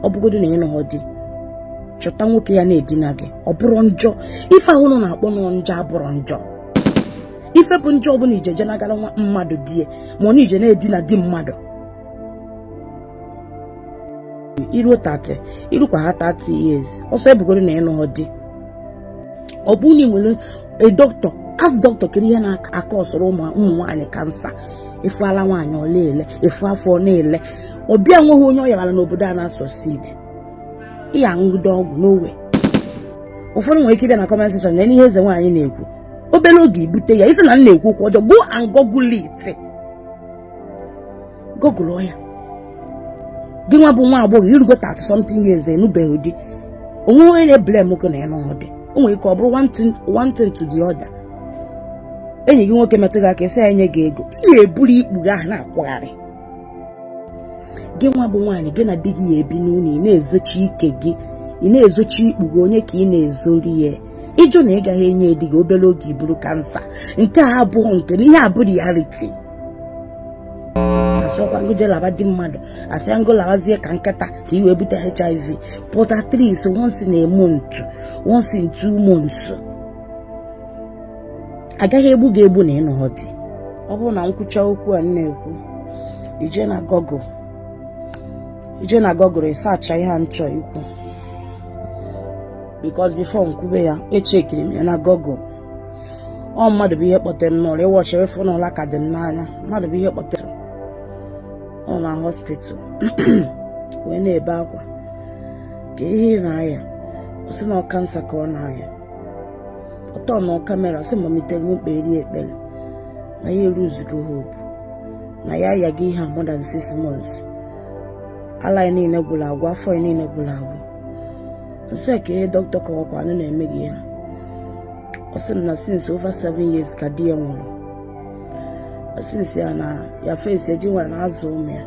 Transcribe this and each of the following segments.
obugodu na ino di chọta nwoke ya na-edina gị ọ bụrụ njọ ife ahụ nọ na-akpọ nọ njọ abụrụ njọ ife bụ njọ ọbụla ije nagara nwa mmadụ die ma ọ na ije na-edina di mmadụ iru 30 irukwa ha 30 years ọsọ ebugoro na ịnụ di ọ bụ na nwere a doctor as doctor kiri ihe na-aka ọsọrọ ụmụ nwaanyị kansa efu ala nwaanyị ole efu afọ na-ele ọbịa nweghị onye ọ yara n'obodo a na-succeed iya ngụdo ọgwụ n'owe ụfọdụ nwere ike ịbịa na comment section na ihe eze nwaanyị na-ekwu obere oge ibute ya isi na m na-ekwu okwu ọjọọ go and google it google ya gị nwa bụ nwa agbọghọ irugo 30 something years enubeghị di onwe onye na-blame nwoke na ya n'ọdị o nwere ike ọ bụrụ one thing to the other enyi gị nwoke metụ gị aka esi ya nye gị ego ihe eburu ikpu gị ahụ na-akwagharị gị nwa bụ nwaanyị gị na di gị ya ebi n'ụlọ ị na-ezochi ike gị ị na-ezochi ikpu gị onye ka ị na-ezori ya ịjụ na ị gaghị enye di gị obere oge iburu kansa nke a abụghị nke na ihe abụ reality asọkwa ngụje laba di mmadụ asị ngụ labazie ka nkịta ka ị wee bute HIV but at least once in a month once in 2 months agaghị egbu gị egbu na ịnọ di ọ bụrụ na nkwucha okwu a na-ekwu ije na Google research ihe a nchọ ikwu because before nkwube ya echekiri m ya na Google ọ mmadụ bụ ihe kpọtere m n'ụlọ ịwọchịrị fụ n'ụlọ ka dị m n'anya mmadụ bụ ihe kpọtere ọ na hospital wee na-ebe akwa ka ihe na-aya ọ sị na kansa ka ọ na-aya ọtọ na kamera sị mamitere m kperi ekpere na ya eruzugo hope na ya ayaghị ihe more than 6 months ala ya niile gwụrụ agwụ afọ ya niile gwụrụ agwụ nsị ka ihe dọkịta kọwakwa anụ na-eme gị ya ọ sị m na since over 7 years ka di ya nwụrụ since ya na ya face eji nwa na-azụ ụmụ ya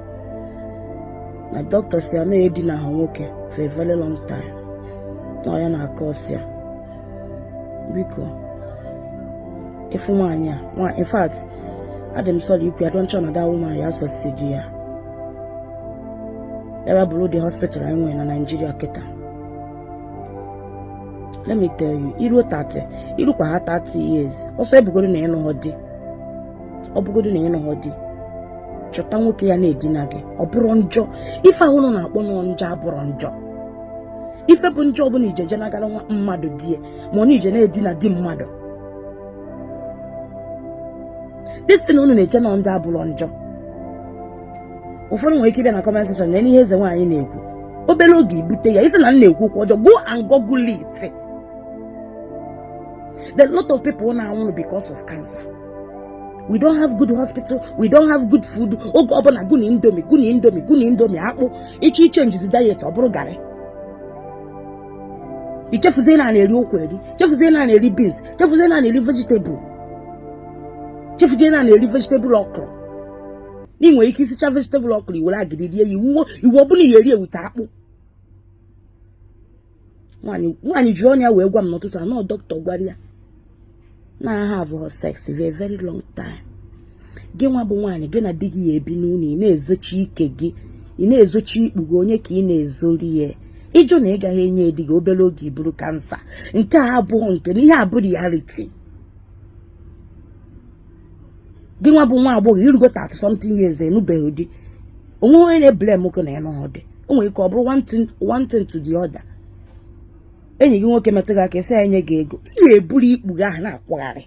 na dọkịta si ya na-edina ha nwoke for a very long time na ya na-aka ọsịa biko ifu nwaanyị a in fact adị m sorry ikwu ya don't chọ na that woman ya succeed ya ebe bụrụ the hospital anyị nwere na Nigeria kịta let me tell you iru 30 irukwa ha 30 years ọsọ ebugoro na ịnụ di ọ bụgodu na ịnọ di chọta nwoke ya na-edina gị ọ bụrụ njọ ife ahụ nọ na-akpọ nọ njọ abụrụ njọ ife bụ njọ ọbụla ije nagara nwa mmadụ die ma ọ na ije na-edina di mmadụ disi na unu na-eche na ndị abụrụ njọ ụfọdụ nwere ike ịbịa na comment section na ihe eze nwaanyị na-ekwu obere oge ibute ya isi na m na-ekwu okwu ọjọọ go and google it there are a lot of people na-anwụ because of cancer. We don't have good hospital. We don't have good food. Ogo ọbụna guni indomie akpụ iche change the diet ọ bụrụ garị. Ichefuzie na na-eri okwu eri, chefuzie na na-eri beans, chefuzie na na-eri vegetable. Chefuzie na na-eri vegetable okra. N'inwe ike isicha vegetable okra iwere agidi rie iwu ọbụna iri ewute akpụ. Nwanyị ji ọnya wee gwa m n'ụtụtụ anọ doctor gwara ya na have sex for a very long time. Gị nwa bụ nwaanyị gị na di gị ya ebi n'ụlọ ị na-ezochi ike gị ị na-ezochi ikpu gị onye ka ị na-ezori ya ịjụ na ị gaghị enye di gị obere oge iburu kansa nke a abụghị nke na ihe abụ reality. Gị nwa bụ nwa agbọghọ irugo 30 something years enubeghị di onwe onye na-eblame nwoke na ya n'ọdị o nwere ike ọ bụrụ one thing to the other enyi gị nwoke metụ gị aka esi ya nye gị ego ihe eburu ikpu gị ahụ na-akwagharị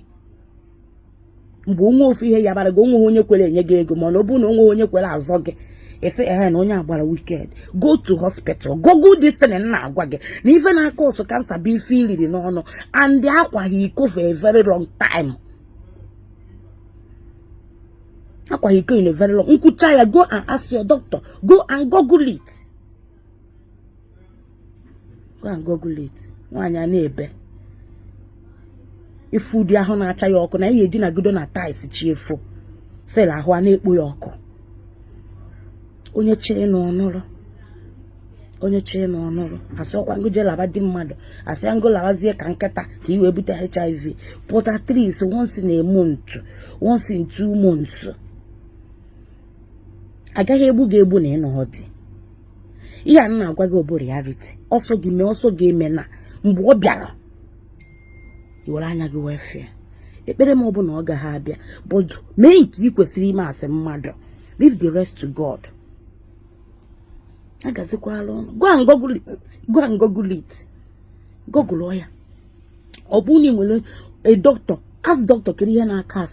mgbe onwe ofu ihe ya bara gị onwe onye kwere enye gị ego mana ọ bụrụ na onwe onye kwere azọ gị esi na onye agbara weekend go to hospital google this thing na-agwa gị na ife na-aka otu kansa bụ ife iriri n'ọnụ and akwaghị iko for a very long time. Akwaghị iko in a very long nkwucha ya go and ask your doctor go and google it. Go and google it. Nwaanyị a na-ebe ifu dị ahụ na-acha ya ọkụ na ihe dị na godo na tais chiefo sel ahụ a na-ekpo ya ọkụ. Onye chee na ọnụrụ asị ọkwa ngụje laba di mmadụ asị ngụ labazie ka nkịta ka i wee bute HIV but at least once in a month once in 2 months agaghị egbu gị egbu na ịnọ di ihe a na-agwa gị obo reality. Ọsọ gị eme na mgbe ọ bịara iwere anya gị wee fịa. Ekpere m ọ bụ na ọ gaghị abịa, but mee nke ị kwesịrị ime asị mmadụ. Leave the rest to God. Agazikwala ọnụ. Go and Google it. Google ya. Ọ bụ na ị nwere a doctor, as doctor kiri ihe na-aka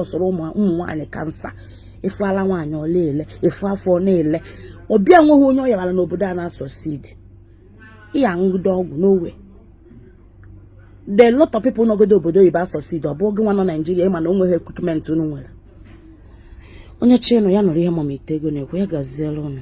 ọsọrọ ụmụ nwaanyị kansa. Efu ala nwaanyị ole efu afọ na-ele. Ọbịa nweghị onye ọ yawara n'obodo a na-succeed. Ihe aṅụgide ọgwụ n'owe. There are a lot of people nogodo obodo oyibo succeed. Ọ bụ oge nwa nọ Nigeria ịma na o nweghị equipment unu nwere. Onye chenu ya nọrọ ihe mama itego na-ekwe ya gaziela unu.